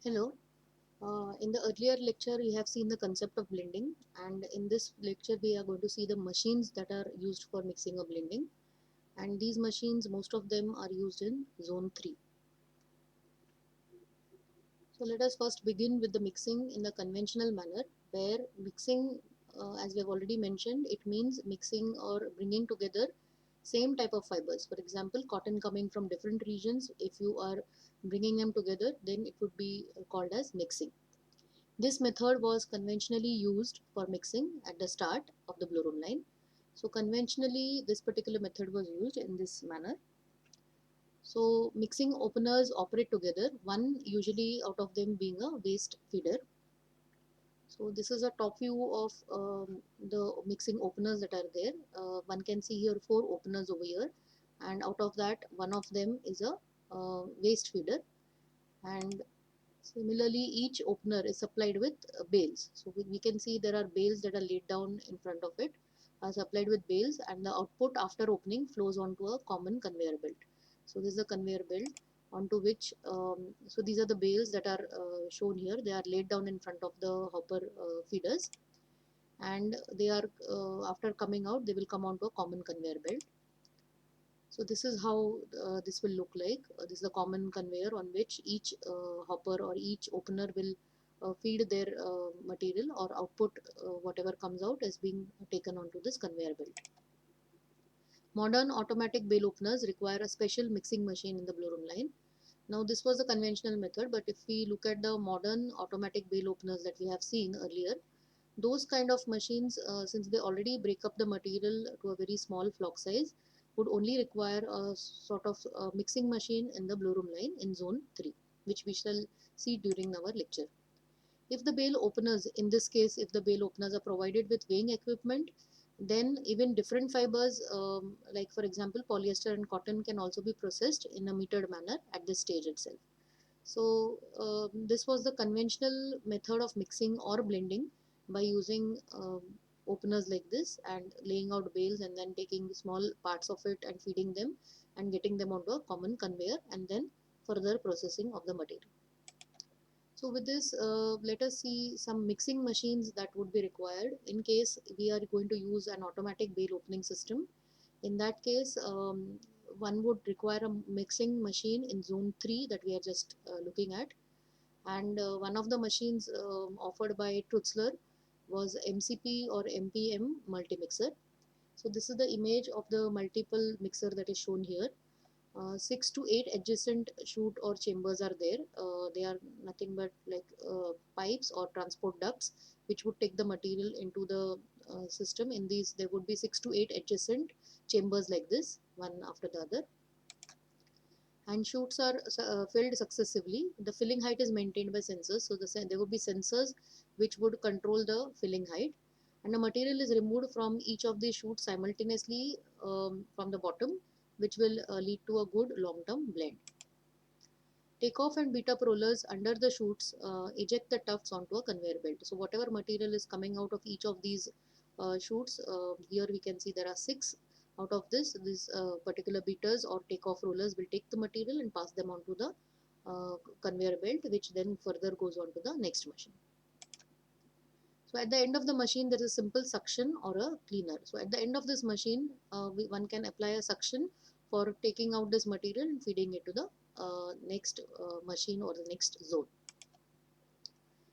Hello. In the earlier lecture, we have seen the concept of blending, and in this lecture, we are going to see the machines that are used for mixing or blending. And these machines, most of them are used in zone 3. So, let us first begin with the mixing in the conventional manner, where mixing, as we have already mentioned, it means mixing or bringing together same type of fibers. For example, cotton coming from different regions, if you are bringing them together, then it would be called as mixing. This method was conventionally used for mixing at the start of the blow room line. So conventionally, this particular method was used in this manner. So mixing openers operate together, one usually out of them being a waste feeder. So this is a top view of the mixing openers that are there. One can see here 4 openers over here, and out of that, one of them is a waste feeder. And similarly, each opener is supplied with bales. So we can see there are bales that are laid down in front of it, are supplied with bales, and the output after opening flows onto a common conveyor belt. So this is a conveyor belt onto which, so these are the bales that are shown here. They are laid down in front of the hopper feeders, and they are after coming out, they will come onto a common conveyor belt. So this is how this will look like. This is the common conveyor on which each hopper or each opener will feed their material or output, whatever comes out is being taken onto this conveyor belt. Modern automatic bale openers require a special mixing machine in the blow room line. Now this was the conventional method, but if we look at the modern automatic bale openers that we have seen earlier, those kind of machines, since they already break up the material to a very small flock size, would only require a sort of mixing machine in the blow room line in zone 3, which we shall see during our lecture. If the bale openers, in this case, if the bale openers are provided with weighing equipment, then even different fibers, like for example, polyester and cotton can also be processed in a metered manner at this stage itself. So this was the conventional method of mixing or blending by using openers like this and laying out bales and then taking small parts of it and feeding them and getting them onto a common conveyor and then further processing of the material. So with this, let us see some mixing machines that would be required in case we are going to use an automatic bale opening system. In that case, one would require a mixing machine in zone 3 that we are just looking at, and one of the machines offered by Trutzler was MCP or MPM multi-mixer. So this is the image of the multiple mixer that is shown here. 6 to 8 adjacent chute or chambers are there. They are nothing but like pipes or transport ducts which would take the material into the system. In these there would be 6 to 8 adjacent chambers like this, one after the other, and chutes are filled successively. The filling height is maintained by sensors, so there would be sensors which would control the filling height, and the material is removed from each of these chutes simultaneously from the bottom, which will lead to a good long-term blend. Takeoff and beat up rollers under the chutes eject the tufts onto a conveyor belt. So whatever material is coming out of each of these chutes, here we can see there are 6. Out of this, these particular beaters or takeoff rollers will take the material and pass them onto the conveyor belt, which then further goes on to the next machine. So at the end of the machine, there is a simple suction or a cleaner. So at the end of this machine, one can apply a suction for taking out this material and feeding it to the next machine or the next zone.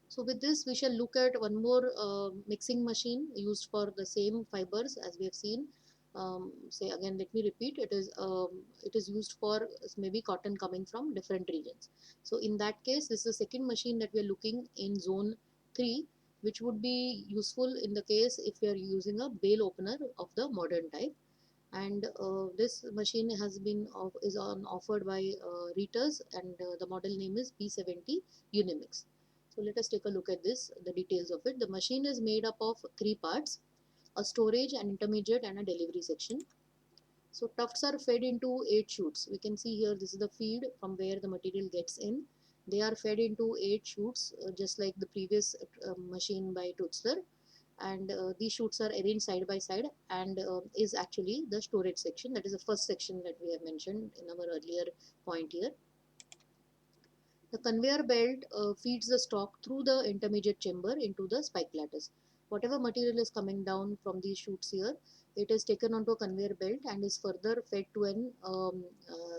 So with this, we shall look at one more mixing machine used for the same fibers as we have seen. Say again, let me repeat, it is used for maybe cotton coming from different regions. So in that case, this is the second machine that we are looking in zone 3, which would be useful in the case if we are using a bale opener of the modern type. And this machine has been offered by Reuters, and the model name is P70 Unimix. So let us take a look at this, the details of it. The machine is made up of 3 parts: a storage, an intermediate, and a delivery section. So tufts are fed into 8 chutes. We can see here this is the feed from where the material gets in. They are fed into 8 chutes, just like the previous machine by Tutzler. And these chutes are arranged side by side and is actually the storage section. That is the first section that we have mentioned in our earlier point here. The conveyor belt feeds the stock through the intermediate chamber into the spike lattice. Whatever material is coming down from these chutes here, it is taken onto a conveyor belt and is further fed to an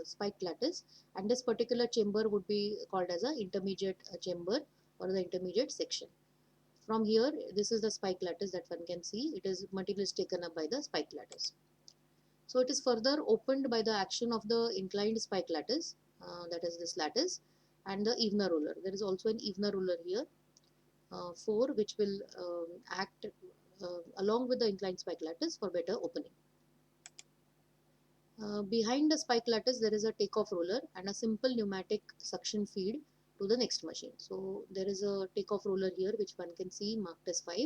spike lattice. And this particular chamber would be called as a intermediate chamber or the intermediate section. From here, this is the spike lattice that one can see. It is material is taken up by the spike lattice. So it is further opened by the action of the inclined spike lattice, that is this lattice, and the Evener roller. There is also an Evener roller here, 4, which will act along with the inclined spike lattice for better opening. Behind the spike lattice, there is a takeoff roller and a simple pneumatic suction feed to the next machine. So there is a takeoff roller here, which one can see marked as 5,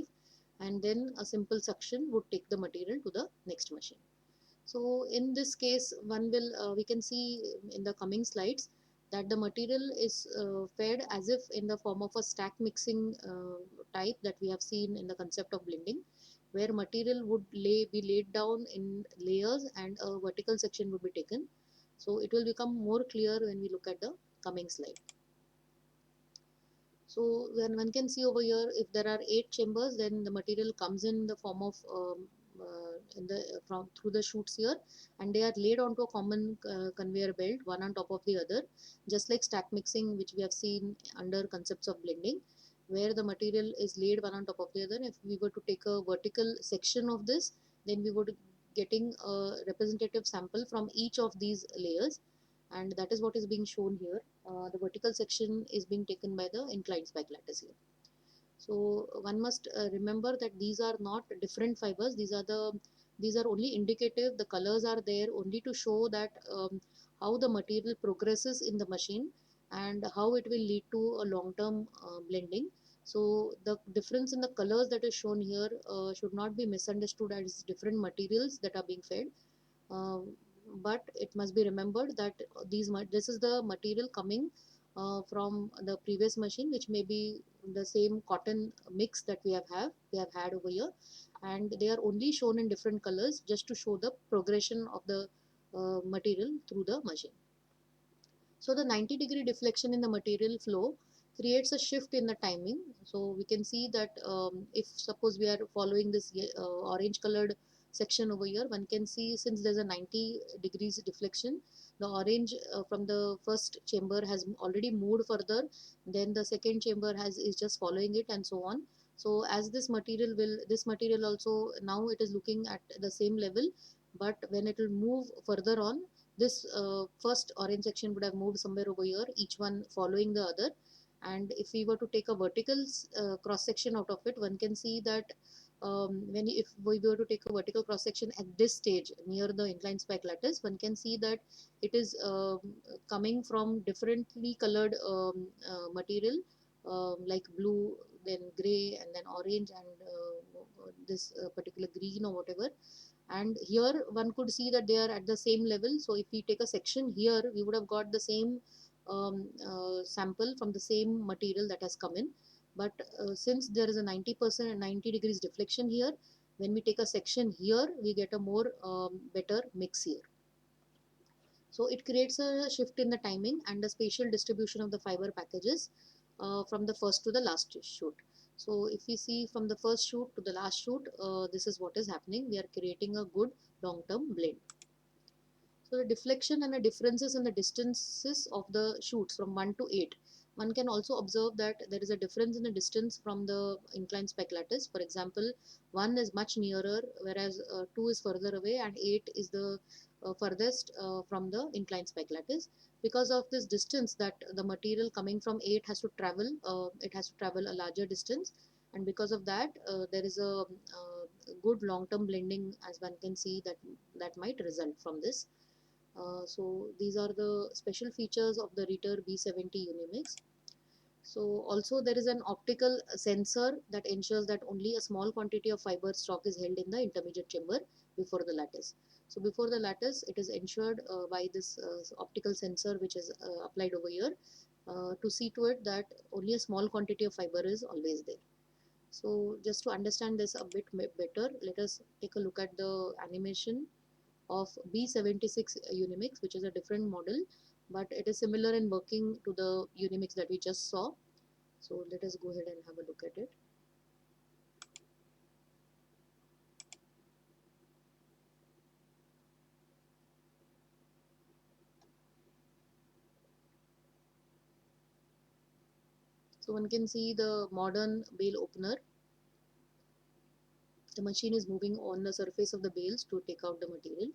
and then a simple suction would take the material to the next machine. So in this case, we can see in the coming slides that the material is fed as if in the form of a stack mixing type that we have seen in the concept of blending, where material would be laid down in layers and a vertical section would be taken. So it will become more clear when we look at the coming slide. So when one can see over here, if there are 8 chambers, then the material comes in the form of from through the chutes here, and they are laid onto a common conveyor belt, one on top of the other, just like stack mixing, which we have seen under concepts of blending, where the material is laid one on top of the other. If we were to take a vertical section of this, then we would getting a representative sample from each of these layers, and that is what is being shown here. The vertical section is being taken by the inclined spike lattice here. So one must remember that these are not different fibers. These are only indicative. The colors are there only to show that how the material progresses in the machine and how it will lead to a long-term blending. So the difference in the colors that is shown here should not be misunderstood as different materials that are being fed. But it must be remembered that this is the material coming from the previous machine, which may be the same cotton mix that we have had over here, and they are only shown in different colors just to show the progression of the material through the machine. So the 90-degree deflection in the material flow creates a shift in the timing. So we can see that if suppose we are following this orange colored section over here, one can see since there's a 90 degrees deflection, the orange from the first chamber has already moved further, then the second chamber is just following it, and so on. So as this material also now it is looking at the same level, but when it will move further on, this first orange section would have moved somewhere over here, each one following the other. And if we were to take a vertical cross section out of it, one can see that if we were to take a vertical cross section at this stage near the inclined spike lattice, one can see that it is coming from differently colored material, like blue, then gray, and then orange, and this particular green or whatever. And here one could see that they are at the same level. So if we take a section here, we would have got the same sample from the same material that has come in. But since there is a 90% and 90 degrees deflection here, when we take a section here, we get a more better mix here. So it creates a shift in the timing and the spatial distribution of the fiber packages from the first to the last shoot. So if we see from the first shoot to the last shoot, this is what is happening. We are creating a good long-term blend. So the deflection and the differences in the distances of the shoots from 1 to 8. One can also observe that there is a difference in the distance from the inclined spike lattice. For example, 1 is much nearer, whereas 2 is further away, and 8 is the furthest from the inclined spike lattice. Because of this distance that the material coming from 8 has to travel, it has to travel a larger distance, and because of that there is a good long-term blending, as one can see that might result from this. So these are the special features of the Ritter B70 Unimix. So also there is an optical sensor that ensures that only a small quantity of fiber stock is held in the intermediate chamber before the lattice. So before the lattice, it is ensured by this optical sensor which is applied over here to see to it that only a small quantity of fiber is always there. So just to understand this a bit better, let us take a look at the animation of B76 Unimix, which is a different model but it is similar in working to the Unimix that we just saw. So let us go ahead and have a look at it. So one can see the modern bale opener. The machine is moving on the surface of the bales to take out the material.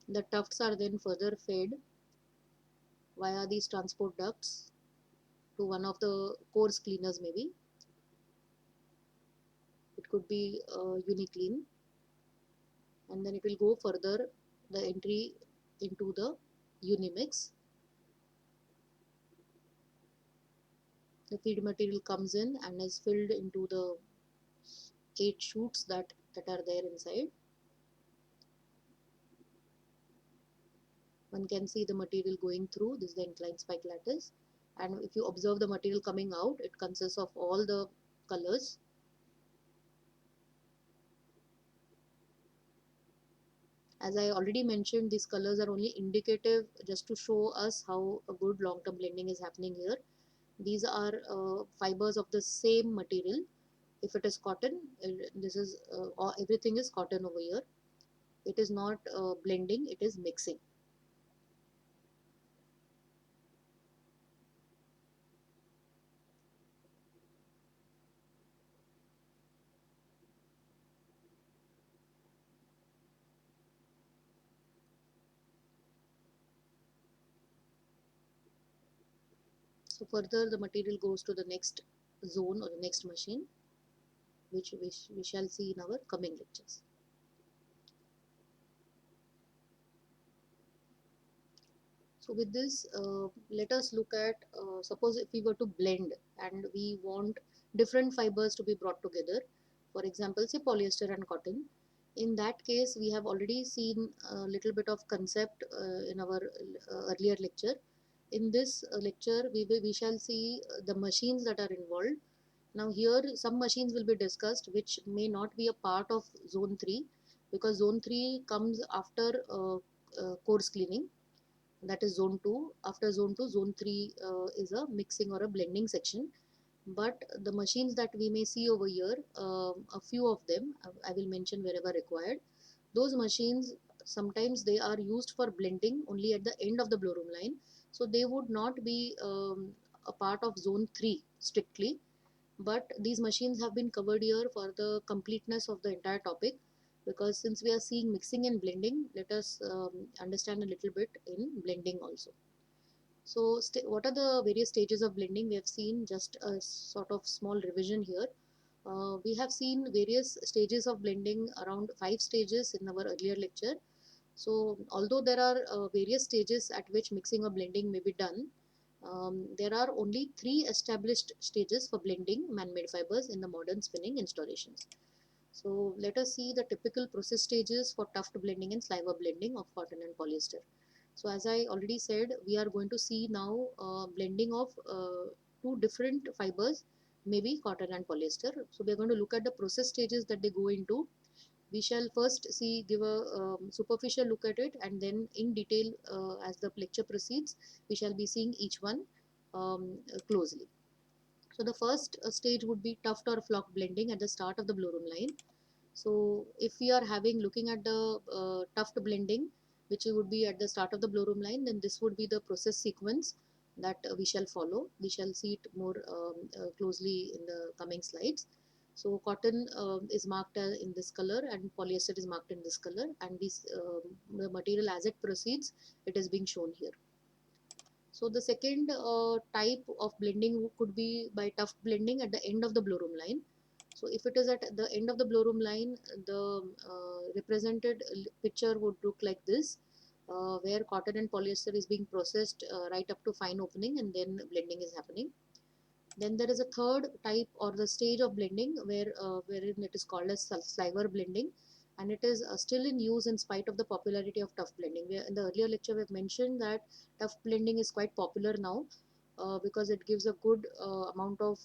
The tufts are then further fed via these transport ducts to one of the coarse cleaners, maybe. It could be Uniclean, and then it will go further the entry into the Unimix. The feed material comes in and is filled into the 8 chutes that are there inside. One can see the material going through. This is the inclined spike lattice, and if you observe the material coming out, it consists of all the colors. As I already mentioned, these colors are only indicative just to show us how a good long-term blending is happening here. These are fibers of the same material. If it is cotton, this is everything is cotton over here. It is not blending, it is mixing. So further the material goes to the next zone or the next machine, which we shall see in our coming lectures. So with this, let us look at, suppose if we were to blend and we want different fibers to be brought together, for example, say polyester and cotton. In that case, we have already seen a little bit of concept in our earlier lecture. In this lecture, we shall see the machines that are involved. Now here some machines will be discussed which may not be a part of zone 3, because zone 3 comes after coarse cleaning, that is zone 2. After zone 2, zone 3 is a mixing or a blending section. But the machines that we may see over here, a few of them I will mention wherever required. Those machines, sometimes they are used for blending only at the end of the blow room line, so they would not be a part of zone 3 strictly. But these machines have been covered here for the completeness of the entire topic, because since we are seeing mixing and blending, let us understand a little bit in blending also. So what are the various stages of blending? We have seen just a sort of small revision here. We have seen various stages of blending, around 5 stages in our earlier lecture. So although there are various stages at which mixing or blending may be done, there are only 3 established stages for blending man-made fibers in the modern spinning installations. So let us see the typical process stages for tuft blending and sliver blending of cotton and polyester. So as I already said, we are going to see now blending of 2 different fibers, maybe cotton and polyester. So we are going to look at the process stages that they go into. We shall first give a superficial look at it, and then in detail as the lecture proceeds, we shall be seeing each one closely. So the first stage would be tuft or flock blending at the start of the blow room line. So if we are looking at the tuft blending, which would be at the start of the blow room line, then this would be the process sequence that we shall follow. We shall see it more closely in the coming slides. So cotton is marked in this color and polyester is marked in this color, and this the material as it proceeds, it is being shown here. So the second type of blending could be by tuft blending at the end of the blow room line. So if it is at the end of the blow room line, the represented picture would look like this, where cotton and polyester is being processed right up to fine opening, and then blending is happening. Then there is a third type or the stage of blending wherein it is called as sliver blending, and it is still in use in spite of the popularity of tuft blending. In the earlier lecture we have mentioned that tuft blending is quite popular now because it gives a good amount of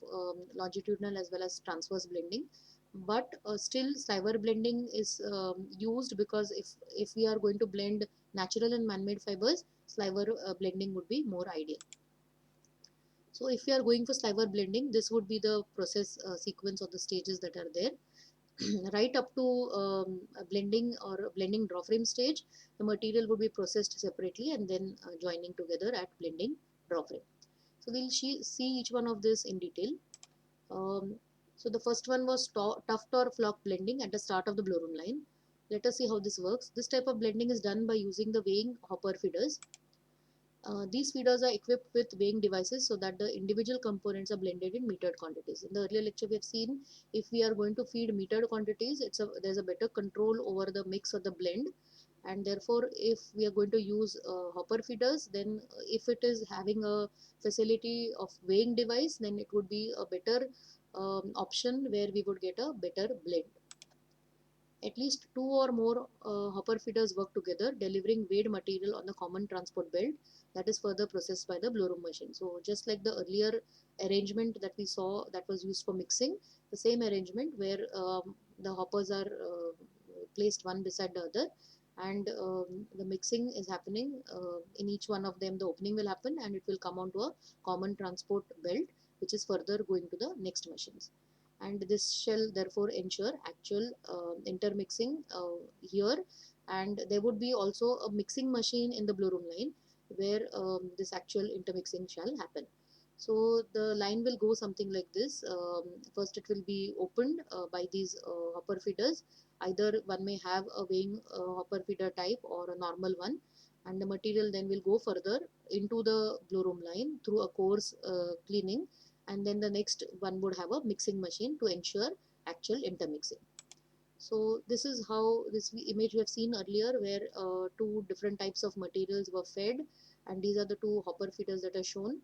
longitudinal as well as transverse blending. but still sliver blending is used, because if we are going to blend natural and man-made fibers, sliver blending would be more ideal. So if we are going for sliver blending, this would be the process sequence or the stages that are there. Right up to a blending or a blending draw frame stage, the material would be processed separately and then joining together at blending draw frame. So we'll see each one of this in detail. Um, so the first one was tuft or flock blending at the start of the blow room line. Let us see how this works. This type of blending is done by using the weighing hopper feeders. These feeders are equipped with weighing devices so that the individual components are blended in metered quantities. In the earlier lecture, we have seen if we are going to feed metered quantities, there's a better control over the mix or the blend. And therefore, if we are going to use hopper feeders, then if it is having a facility of weighing device, then it would be a better option where we would get a better blend. At least two or more hopper feeders work together, delivering weighed material on the common transport belt that is further processed by the blow room machine. So just like the earlier arrangement that we saw that was used for mixing, the same arrangement where the hoppers are placed one beside the other, and the mixing is happening in each one of them. The opening will happen and it will come onto a common transport belt, which is further going to the next machines. And this shall therefore ensure actual intermixing here. And there would be also a mixing machine in the blow room line where this actual intermixing shall happen. So the line will go something like this. First it will be opened by these hopper feeders. Either one may have a weighing hopper feeder type or a normal one, and the material then will go further into the blow room line through a coarse cleaning, and then the next one would have a mixing machine to ensure actual intermixing. So this is how this image we have seen earlier, where two different types of materials were fed, and these are the two hopper feeders that are shown.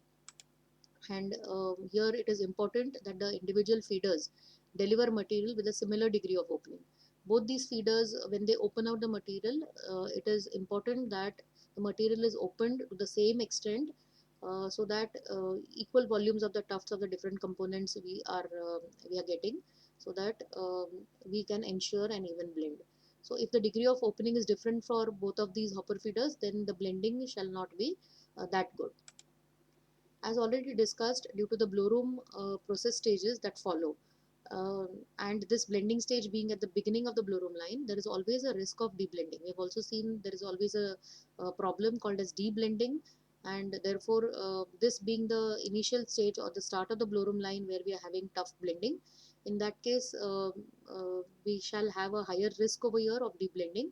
And here it is important that the individual feeders deliver material with a similar degree of opening. Both these feeders, when they open out the material, it is important that the material is opened to the same extent, so that equal volumes of the tufts of the different components we are getting, so that we can ensure an even blend. So if the degree of opening is different for both of these hopper feeders, then the blending shall not be that good. As already discussed, due to the blow room process stages that follow, and this blending stage being at the beginning of the blow room line, there is always a risk of deblending. We have also seen there is always a problem called as deblending, and therefore this being the initial stage or the start of the blow room line where we are having tough blending, in that case we shall have a higher risk over here of deblending.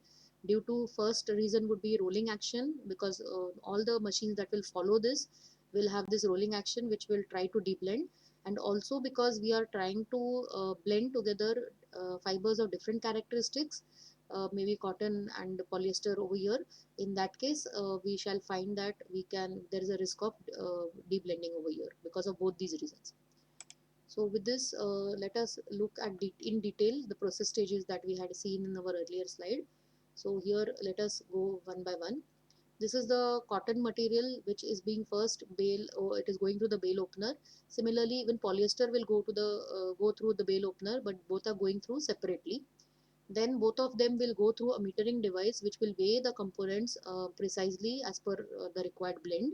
Due to first reason would be rolling action, because all the machines that will follow this will have this rolling action which will try to deblend, and also because we are trying to blend together fibers of different characteristics, maybe cotton and polyester over here. In that case we shall find that there is a risk of deblending over here because of both these reasons. So with this, let us look at in detail the process stages that we had seen in our earlier slide. So here let us go one by one. This is the cotton material which is being first bale, or it is going through the bale opener. Similarly, even polyester will go through the bale opener, but both are going through separately. Then both of them will go through a metering device which will weigh the components precisely as per the required blend.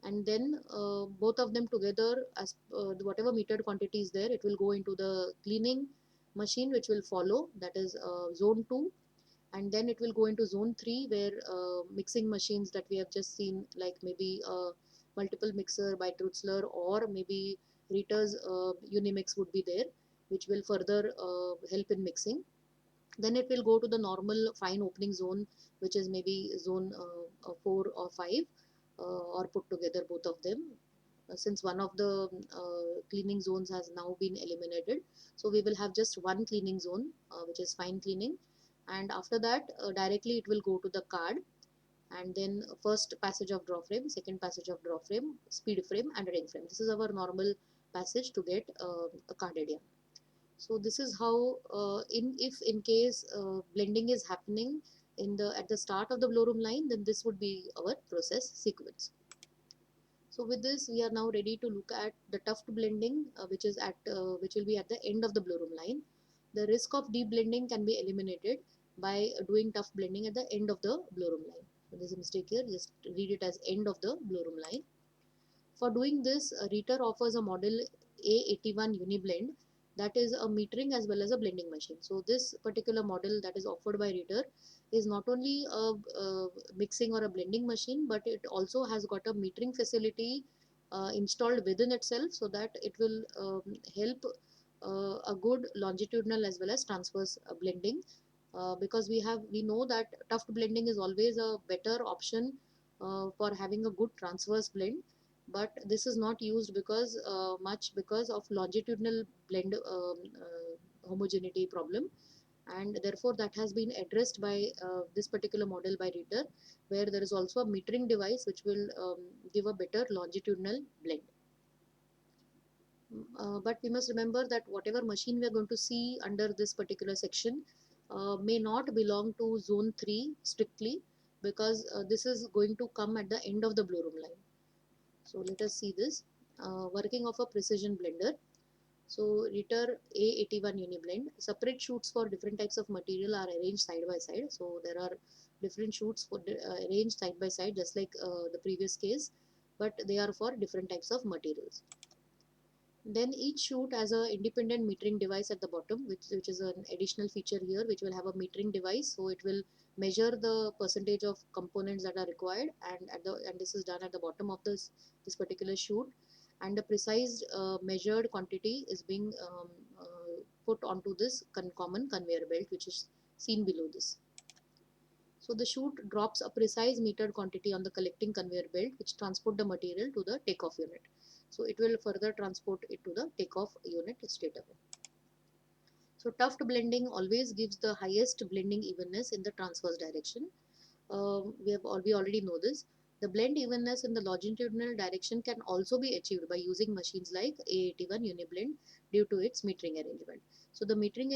And then both of them together, as whatever metered quantity is there, it will go into the cleaning machine which will follow, that is zone 2. And then it will go into zone 3 where mixing machines that we have just seen, like maybe multiple mixer by Trutzler, or maybe Rita's Unimix would be there, which will further help in mixing. Then it will go to the normal fine opening zone, which is maybe zone 4 or 5, or put together both of them, since one of the cleaning zones has now been eliminated. So we will have just one cleaning zone, which is fine cleaning. And after that, directly it will go to the card, and then first passage of draw frame, second passage of draw frame, speed frame, and ring frame. This is our normal passage to get a carded yarn. So this is how, if in case blending is happening at the start of the blow room line, then this would be our process sequence. So with this, we are now ready to look at the tuft blending, which will be at the end of the blow room line. The risk of deep blending can be eliminated by doing tough blending at the end of the blow room line. So there's a mistake here, just read it as end of the blow room line. For doing this, Ritter offers a model A81 UniBlend that is a metering as well as a blending machine. So this particular model that is offered by Ritter is not only a mixing or a blending machine, but it also has got a metering facility installed within itself, so that it will help a good longitudinal as well as transverse blending, because we know that tuft blending is always a better option for having a good transverse blend, but this is not used because much because of longitudinal blend homogeneity problem, and therefore that has been addressed by this particular model by Ritter, where there is also a metering device which will give a better longitudinal blend. But we must remember that whatever machine we are going to see under this particular section may not belong to zone 3 strictly, because this is going to come at the end of the blow room line. So let us see this. Working of a precision blender. So Ritter A81 UniBlend. Separate chutes for different types of material are arranged side by side. So there are different chutes for arranged side by side, just like the previous case, but they are for different types of materials. Then each chute has an independent metering device at the bottom, which is an additional feature here, which will have a metering device. So it will measure the percentage of components that are required, and this is done at the bottom of this particular chute, and the precise measured quantity is being put onto this common conveyor belt, which is seen below this. So the chute drops a precise metered quantity on the collecting conveyor belt, which transport the material to the takeoff unit. So it will further transport it to the takeoff unit straight away. So tuft blending always gives the highest blending evenness in the transverse direction. We already know this. The blend evenness in the longitudinal direction can also be achieved by using machines like A81 UniBlend due to its metering arrangement. So the metering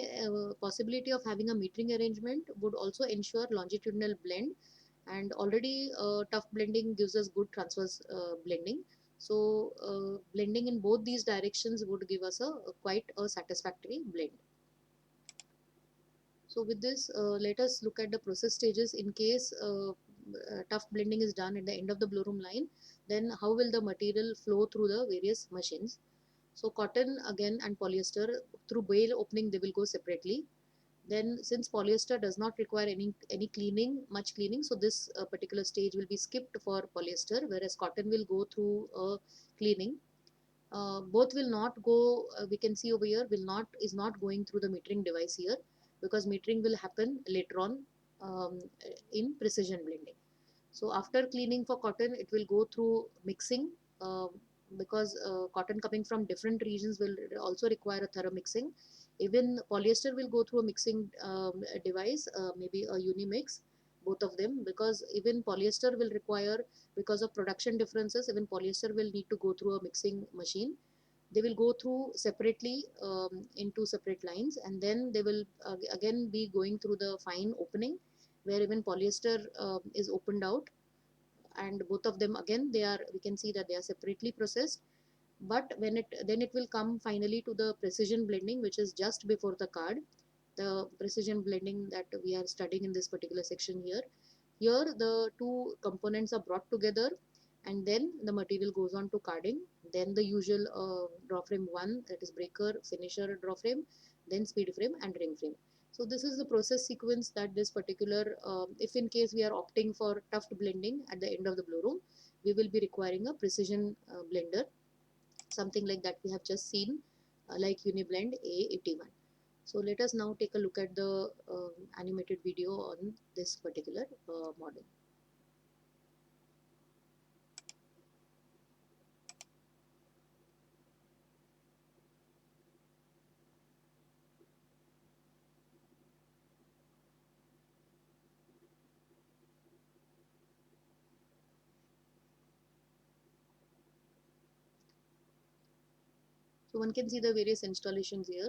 possibility of having a metering arrangement would also ensure longitudinal blend, and already tough blending gives us good transverse blending. So blending in both these directions would give us a quite a satisfactory blend. So with this, let us look at the process stages in case tough blending is done at the end of the blow room line. Then how will the material flow through the various machines? So cotton again and polyester, through bale opening they will go separately. Then since polyester does not require any cleaning, much cleaning, so this particular stage will be skipped for polyester, whereas cotton will go through cleaning. Both will not go, we can see over here, is not going through the metering device here, because metering will happen later on um, in precision blending. So after cleaning for cotton, it will go through mixing, uh, because cotton coming from different regions will also require a thorough mixing. Even polyester will go through a mixing device, maybe a unimix, both of them, because even polyester will require, because of production differences, even polyester will need to go through a mixing machine. They will go through separately in two separate lines, and then they will again be going through the fine opening, where even polyester is opened out, and both of them again, they are, we can see that they are separately processed. But when it will come finally to the precision blending, which is just before the card, the precision blending that we are studying in this particular section here. Here the two components are brought together, and then the material goes on to carding, then the usual draw frame 1, that is breaker, finisher draw frame, then speed frame and ring frame. So this is the process sequence that this particular, if in case we are opting for tuft blending at the end of the blow room, we will be requiring a precision blender, something like that we have just seen, like UniBlend A81. So let us now take a look at the animated video on this particular model. So one can see the various installations here.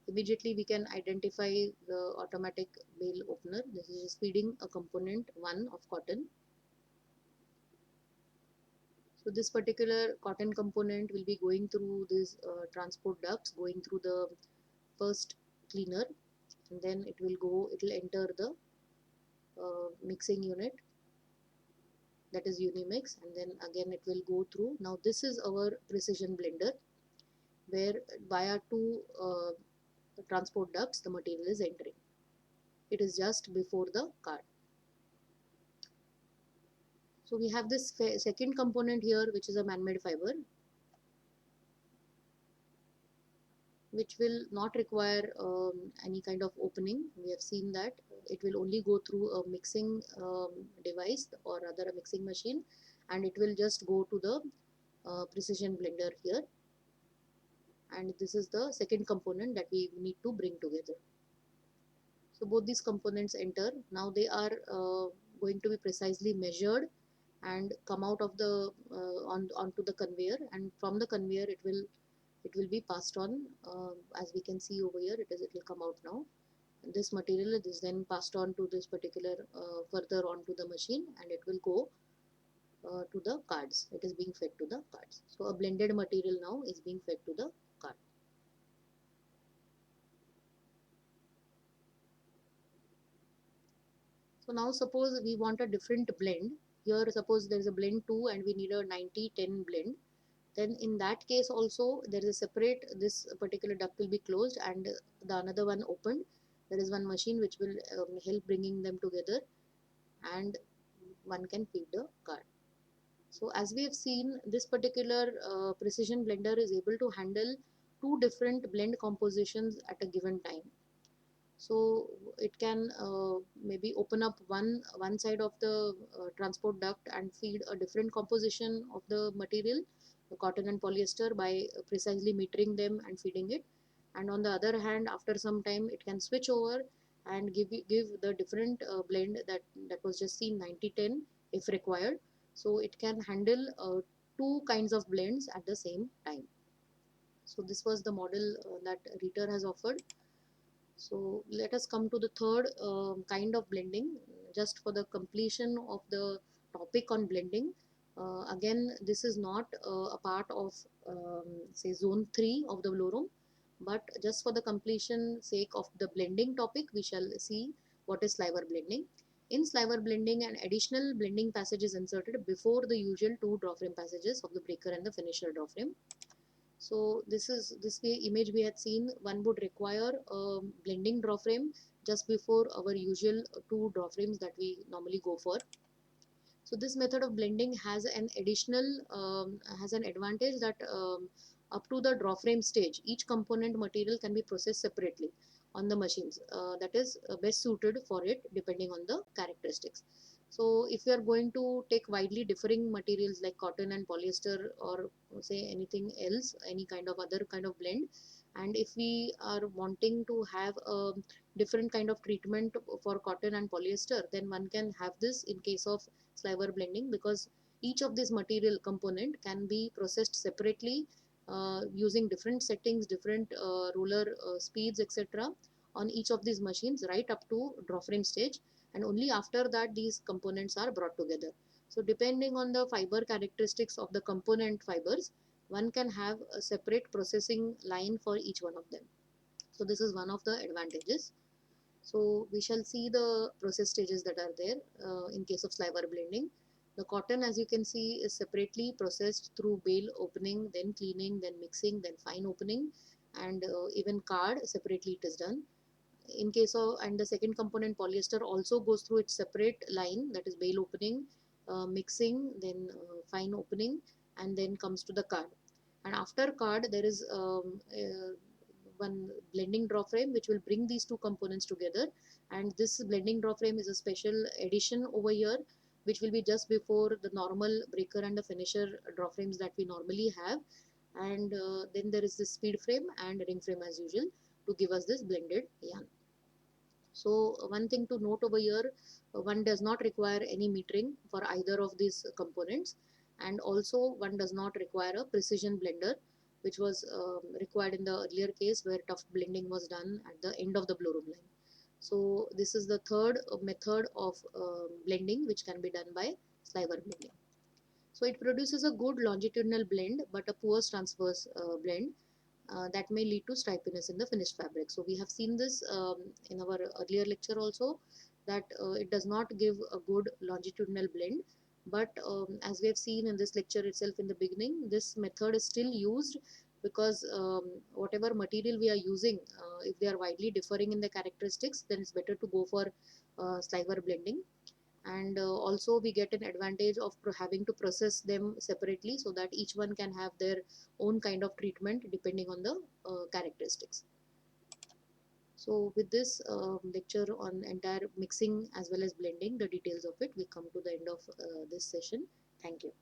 Immediately we can identify the automatic bale opener. This is feeding a component 1 of cotton. So this particular cotton component will be going through these transport ducts, going through the first cleaner, and then it will enter the mixing unit, that is Unimix, and then again it will go through. Now this is our precision blender, where via two transport ducts the material is entering. It is just before the card. So we have this second component here, which is a man-made fiber, which will not require any kind of opening. We have seen that it will only go through a mixing device, or rather a mixing machine, and it will just go to the precision blender here. And this is the second component that we need to bring together. So both these components enter. Now they are going to be precisely measured and come out of the onto the conveyor, and from the conveyor it will be passed on. As we can see over here, it will come out now. And this material is then passed on to this particular further onto the machine, and it will go to the cards. It is being fed to the cards. So a blended material now is being fed to the card. So now suppose we want a different blend. Here suppose there is a blend 2 and we need a 90-10 blend. Then in that case also there is a separate, this particular duct will be closed and the another one opened. There is one machine which will help bringing them together, and one can feed the card. So as we have seen, this particular precision blender is able to handle two different blend compositions at a given time. So it can maybe open up one side of the transport duct and feed a different composition of the material, the cotton and polyester, by precisely metering them and feeding it. And on the other hand, after some time it can switch over and give the different blend that was just seen, 90-10 if required. So it can handle two kinds of blends at the same time. So this was the model that Ritter has offered. So let us come to the third kind of blending, just for the completion of the topic on blending. Again, this is not a part of say zone 3 of the Valorum, but just for the completion sake of the blending topic, we shall see what is sliver blending. In sliver blending, an additional blending passage is inserted before the usual two draw frame passages of the breaker and the finisher draw frame. So this way image we had seen, one would require a blending draw frame just before our usual two draw frames that we normally go for. So this method of blending has an additional has an advantage that up to the draw frame stage, each component material can be processed separately on the machines. That is best suited for it depending on the characteristics. So if you are going to take widely differing materials like cotton and polyester, or say anything else, any kind of other kind of blend, and if we are wanting to have a different kind of treatment for cotton and polyester, then one can have this in case of sliver blending, because each of these material component can be processed separately using different settings, different roller speeds, etc. on each of these machines right up to draw frame stage, and only after that these components are brought together. So depending on the fiber characteristics of the component fibers, one can have a separate processing line for each one of them. So this is one of the advantages. So we shall see the process stages that are there in case of sliver blending. The cotton, as you can see, is separately processed through bale opening, then cleaning, then mixing, then fine opening, and even card separately it is done. In case of, and the second component polyester also goes through its separate line, that is bale opening, mixing, then fine opening, and then comes to the card. And after card there is one blending draw frame which will bring these two components together, and this blending draw frame is a special addition over here, which will be just before the normal breaker and the finisher draw frames that we normally have. And then there is this speed frame and ring frame as usual to give us this blended yarn. So one thing to note over here, one does not require any metering for either of these components, and also one does not require a precision blender, which was required in the earlier case where tough blending was done at the end of the blow room line. So this is the third method of blending which can be done by sliver blending. So it produces a good longitudinal blend but a poor transverse blend. that may lead to stripiness in the finished fabric. So we have seen this in our earlier lecture also, that it does not give a good longitudinal blend. But as we have seen in this lecture itself in the beginning, this method is still used because whatever material we are using, if they are widely differing in the characteristics, then it's better to go for sliver blending. And also we get an advantage of having to process them separately, so that each one can have their own kind of treatment depending on the characteristics. So with this lecture on entire mixing as well as blending, the details of it, we come to the end of this session. Thank you.